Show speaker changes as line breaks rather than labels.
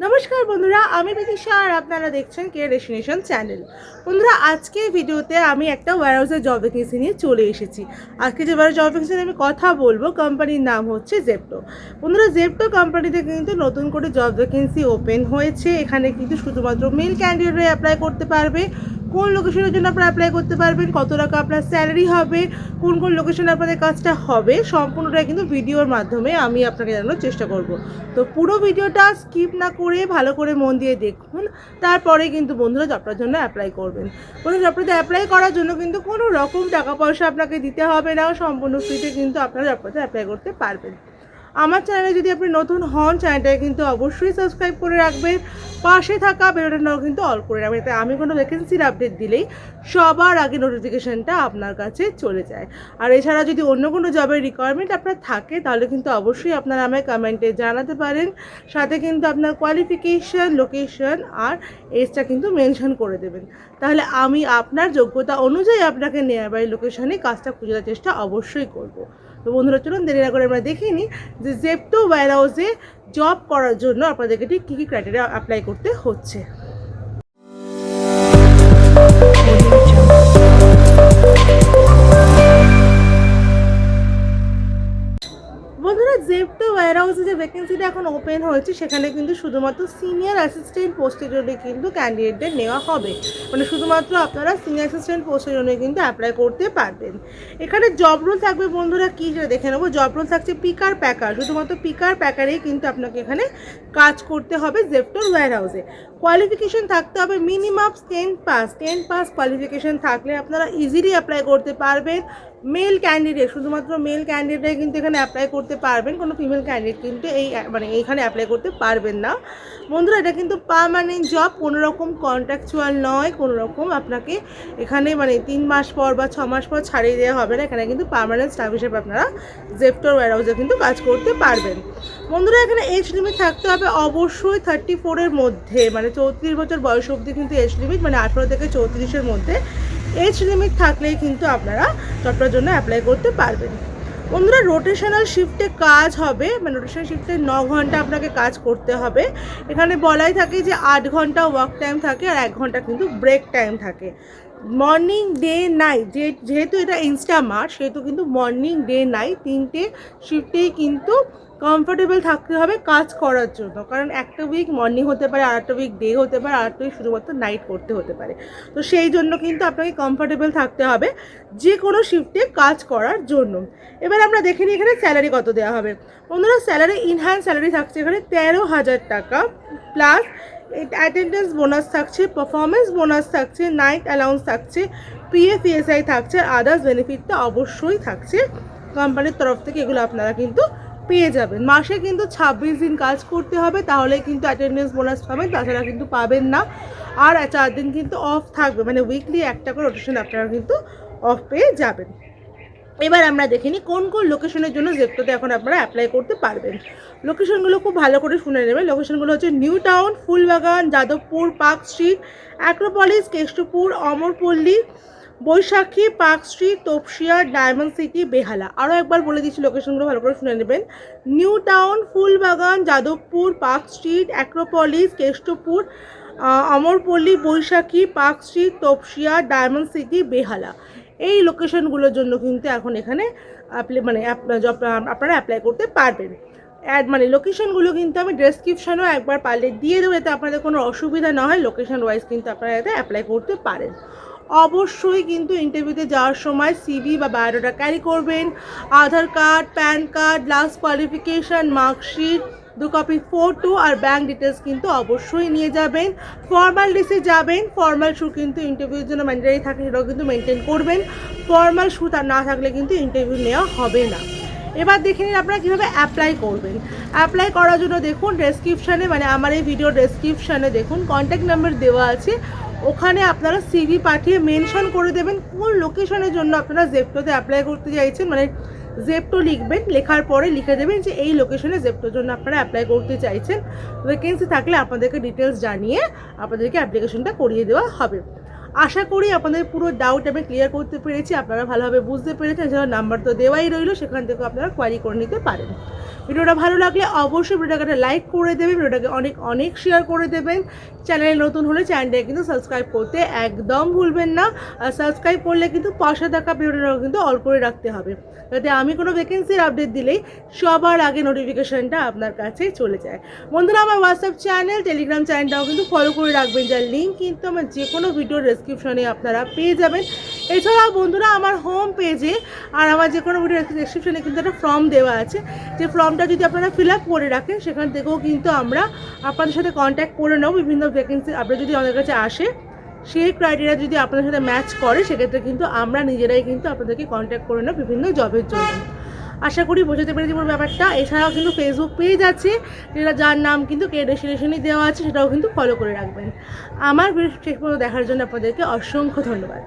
নমস্কার বন্ধুরা, আমি বিদিশা আর আপনারা দেখছেন কে ডেস্টিনেশন চ্যানেল। বন্ধুরা, আজকে ভিডিওতে আমি একটা ওয়্যারহাউসের জব ভ্যাকেন্সি নিয়ে চলে এসেছি। আজকে যে জব ভ্যাকেন্সি নিয়ে আমি কথা বলবো, কোম্পানির নাম হচ্ছে জেপ্টো। বন্ধুরা, জেপ্টো কোম্পানিতে কিন্তু নতুন করে জব ভ্যাকেন্সি ওপেন হয়েছে। এখানে কিন্তু শুধুমাত্র মেল ক্যান্ডিডেটরা অ্যাপ্লাই করতে পারবে। কোন লোকেশনের জন্য আপনারা অ্যাপ্লাই করতে পারবেন, কত টাকা আপনার স্যালারি হবে, কোন কোন লোকেশনে আপনাদের কাজটা হবে, সম্পূর্ণটাই কিন্তু ভিডিওর মাধ্যমে আমি আপনাকে জানানোর চেষ্টা করব। তো পুরো ভিডিওটা স্কিপ না করে ভালো করে মন দিয়ে দেখুন, তারপরে কিন্তু বন্ধুরা জবটার জন্য অ্যাপ্লাই করবেন। বন্ধুরা, জবটাতে অ্যাপ্লাই করার জন্য কিন্তু কোনো রকম টাকা পয়সা আপনাকে দিতে হবে না, সম্পূর্ণ ফ্রিতে কিন্তু আপনারা জবটাতে অ্যাপ্লাই করতে পারবেন। আমার চ্যানেলে যদি আপনি নতুন হন, চ্যানেলটাকে কিন্তু অবশ্যই সাবস্ক্রাইব করে রাখবেন, পাশে থাকা বেলটাও কিন্তু অল করে রাখবেন, তাই আমি কোনো ভ্যাকেন্সির আপডেট দিলেই সবার আগে নোটিফিকেশানটা আপনার কাছে চলে যায়। আর এছাড়া যদি অন্য কোনো জবের রিকোয়ারমেন্ট আপনার থাকে, তাহলে কিন্তু অবশ্যই আপনারা আমায় কমেন্টে জানাতে পারেন। সাথে কিন্তু আপনার কোয়ালিফিকেশান, লোকেশন আর এজটা কিন্তু মেনশন করে দেবেন, তাহলে আমি আপনার যোগ্যতা অনুযায়ী আপনাকে নিয়ার বাই লোকেশনে কাজটা খুঁজে দেওয়ার চেষ্টা অবশ্যই করব। তো বন্ধুরা, চলুন দেরি না করে আমরা দেখে নিই যে জেপ্টো ওয়্যারহাউসে জব করার জন্য আপনাদেরকে ঠিক কী কী ক্রাইটেরিয়া অ্যাপ্লাই করতে হচ্ছে। বন্ধুরা, জেপ্টো ওয়্যারহাউসে যে ভ্যাকেন্সিটা এখন ওপেন হয়েছে, সেখানে কিন্তু শুধুমাত্র সিনিয়র অ্যাসিস্ট্যান্ট পোস্টের জন্য কিন্তু ক্যান্ডিডেটদের নেওয়া হবে। মানে শুধুমাত্র আপনারা সিনিয়র অ্যাসিস্ট্যান্ট পোস্টের জন্য কিন্তু অ্যাপ্লাই করতে পারবেন। এখানে জব রোল থাকবে বন্ধুরা, কী সেটা দেখে নেবো। জব রোল থাকছে পিকার প্যাকার, শুধুমাত্র পিকার প্যাকারেই কিন্তু আপনাকে এখানে কাজ করতে হবে জেপ্টোর ওয়্যারহাউসে। কোয়ালিফিকেশন থাকতে হবে মিনিমাম 10 পাস কোয়ালিফিকেশন থাকলে আপনারা ইজিলি অ্যাপ্লাই করতে পারবেন। মেল ক্যান্ডিডেট, শুধুমাত্র মেল ক্যান্ডিডেট কিন্তু এখানে অ্যাপ্লাই করতে পারবেন, কোনো ফিমেল ক্যান্ডিডেট কিন্তু এইখানে অ্যাপ্লাই করতে পারবেন না। বন্ধুরা, এটা কিন্তু পার্মানেন্ট জব, কোনো রকম কন্ট্রাকচুয়াল নয়, কোনো রকম আপনাকে এখানে 3 মাস পর বা 6 মাস পর ছাড়িয়ে দেওয়া হবে না। এখানে কিন্তু পার্মানেন্ট স্টাফ হিসেবে আপনারা জেপ্টোর ওয়্যারহাউসে কিন্তু কাজ করতে পারবেন। বন্ধুরা, এখানে এজ লিমিট থাকতে হবে অবশ্যই 34-এর মধ্যে, 34 বছর বয়স অবধি কিন্তু এজ লিমিট, 18 থেকে 34-এর মধ্যে এজ লিমিট থাকলেই কিন্তু আপনারা জবটার জন্য অ্যাপ্লাই করতে পারবেন। বন্ধুরা, রোটেশনাল শিফটে কাজ হবে, রোটেশনাল শিফটে 9 ঘন্টা আপনাকে কাজ করতে হবে। এখানে বলাই থাকে যে 8 ঘন্টা ওয়ার্ক টাইম থাকে আর 1 ঘন্টা কিন্তু ব্রেক টাইম থাকে। মর্নিং, ডে, নাইট, যেহেতু এটা ইনস্টামার্ট, সেহেতু কিন্তু মর্নিং, ডে, নাইট 3টে শিফটেই কিন্তু কমফোর্টেবল থাকতে হবে কাজ করার জন্য। কারণ একটা উইক মর্নিং হতে পারে, আর একটা উইক ডে হতে পারে, আর একটা উইক শুধুমাত্র নাইট করতে হতে পারে। তো সেই জন্য কিন্তু আপনাকে কমফোর্টেবল থাকতে হবে যে কোনো শিফটে কাজ করার জন্য। এবার আমরা দেখে নিই এখানে স্যালারি কত দেওয়া হবে। বন্ধুরা, স্যালারি ইনহ্যান্ড স্যালারি থাকছে এখানে 13,000 টাকা, প্লাস অ্যাটেন্ডেন্স বোনাস থাকছে, পারফরমেন্স বোনাস থাকছে, নাইট অ্যালাউন্স থাকছে, পিএফ ইএসআই থাকছে, আদার্স বেনিফিটটা অবশ্যই থাকছে কোম্পানির তরফ থেকে। এগুলো আপনারা কিন্তু পেয়ে যাবেন। মাসে কিন্তু 26 দিন কাজ করতে হবে, তাহলে কিন্তু অ্যাটেন্ডেন্স বোনাস পাবেন, তাছাড়া কিন্তু পাবেন না। আর 4 দিন কিন্তু অফ থাকবে, উইকলি একটা করে রোটেশন আপনারা কিন্তু অফ পেয়ে যাবেন। এবার আমরা দেখে নিই কোন কোন লোকেশনের জন্য জেপ্টোতে এখন আপনারা অ্যাপ্লাই করতে পারবেন। লোকেশনগুলো খুব ভালো করে শুনে নেবেন। লোকেশনগুলো হচ্ছে New Town, Phoolbagan, Jadavpur, Park Street, Acropolis, Kestopur, Amarpalli, Baishakhi, Park Street, Topsia, Diamond City, Behala. আরও একবার বলে দিচ্ছি, লোকেশনগুলো ভালো করে শুনে নেবেন। New Town, Phoolbagan, Jadavpur, Park Street, Acropolis, Kestopur, Amarpalli, Baishakhi, Park Street, Topsia, Diamond City, Behala. এই লোকেশনগুলোর জন্য কিন্তু এখন এখানে আপনারা অ্যাপ্লাই করতে পারবেন। লোকেশনগুলো কিন্তু আমি ডেসক্রিপশানেও একবার পারলে দিয়ে দেবো, যাতে আপনাদের কোনো অসুবিধা না হয়। লোকেশন ওয়াইজ কিন্তু আপনারা এতে অ্যাপ্লাই করতে পারেন। অবশ্যই কিন্তু ইন্টারভিউতে যাওয়ার সময় সিভি বা বায়োডাটা ক্যারি করবেন, Aadhaar card, PAN card, last qualification, marksheet, 2 copy photo আর ব্যাঙ্ক ডিটেলস কিন্তু অবশ্যই নিয়ে যাবেন। ফর্মাল ড্রেসে যাবেন, ফর্মাল শু কিন্তু ইন্টারভিউর জন্য ম্যান্ডেটারি থাকে, সেটাও কিন্তু মেনটেন করবেন। ফর্মাল শু না থাকলে কিন্তু ইন্টারভিউ নেওয়া হবে না। এবার দেখে নিন আপনারা কীভাবে অ্যাপ্লাই করবেন। অ্যাপ্লাই করার জন্য দেখুন ডেসক্রিপশানে, আমার এই ভিডিও ডেসক্রিপশানে দেখুন কন্ট্যাক্ট নাম্বার দেওয়া আছে, ওখানে আপনারা সিভি পাঠিয়ে মেনশন করে দেবেন কোন লোকেশনের জন্য আপনারা জেপ্টোতে অ্যাপ্লাই করতে চাইছেন। জেপ্টো লিখবেন, লেখার পরে লিখে দেবেন যে এই লোকেশনে জেপ্টোর জন্য আপনারা অ্যাপ্লাই করতে চাইছেন। ভ্যাকেন্সি থাকলে আপনাদেরকে ডিটেলস জানিয়ে আপনাদেরকে অ্যাপ্লিকেশনটা করিয়ে দেওয়া হবে। আশা করি আপনাদের পুরো ডাউট আমি ক্লিয়ার করতে পেরেছি, আপনারা ভালোভাবে বুঝতে পেরেছেন। এছাড়া নাম্বার তো দেওয়াই রইলো, সেখান থেকে আপনারা কোয়ারি করে নিতে পারেন। ভিডিওটা ভালো লাগলে অবশ্যই ভিডিওটাকে একটা লাইক করে দেবেন, ভিডিওটাকে অনেক অনেক শেয়ার করে দেবেন। চ্যানেলে নতুন হলে চ্যানেলটাকে কিন্তু সাবস্ক্রাইব করতে একদম ভুলবেন না। আর সাবস্ক্রাইব করলে কিন্তু পাশে থাকা ভিডিওটাও কিন্তু অল করে রাখতে হবে, যাতে আমি কোনো ভ্যাকেন্সির আপডেট দিলেই সবার আগে নোটিফিকেশানটা আপনার কাছে চলে যায়। বন্ধুরা, আমার হোয়াটসঅ্যাপ চ্যানেল, টেলিগ্রাম চ্যানেলটাও কিন্তু ফলো করে রাখবেন, যার লিঙ্ক কিন্তু আমার যে কোনো ভিডিওর ডেসক্রিপশনে আপনারা পেয়ে যাবেন। এছাড়াও বন্ধুরা, আমার হোম পেজে আর আমার যে কোনো ভিডিও ডেসক্রিপশনে কিন্তু একটা ফর্ম দেওয়া আছে, যে ফর্মটা যদি আপনারা ফিল আপ করে রাখেন, সেখান থেকেও কিন্তু আমরা আপনাদের সাথে কন্ট্যাক্ট করে নেব। বিভিন্ন ভ্যাকেন্সি আপডেট যদি আমাদের কাছে আসে, সেই ক্রাইটেরিয়া যদি আপনাদের সাথে ম্যাচ করে, সেক্ষেত্রে কিন্তু আমরা নিজেরাই কিন্তু আপনাদেরকে কন্ট্যাক্ট করে নেব বিভিন্ন জবের জন্য। আশা করি বোঝাতে পেরেছি পুরো ব্যাপারটা। এছাড়াও কিন্তু ফেসবুক পেজ আছে, যেটা যার নাম কিন্তু কে ডেস্টিনেশনই দেওয়া আছে, সেটাও কিন্তু ফলো করে রাখবেন। আমার ভিডিও শেষ পর্যন্ত দেখার জন্য আপনাদেরকে অসংখ্য ধন্যবাদ।